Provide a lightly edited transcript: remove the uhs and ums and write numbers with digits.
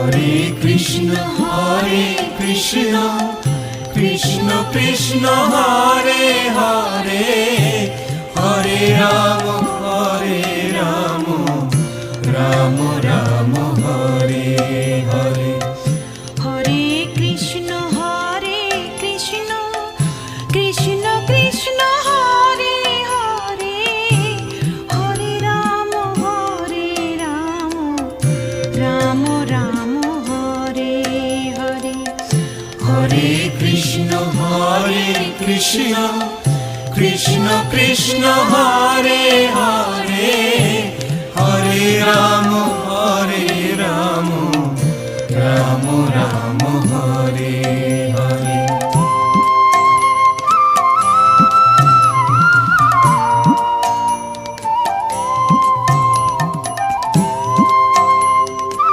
Hare Krishna Krishna Krishna Hare Hare, Hare Ram Ram Ram Hare Hare. Hare Krishna Krishna Krishna Hare Hare, Hare Ram Ram Ram Hare Hare. Hare Krishna Krishna Krishna Hare Hare, Hare Ram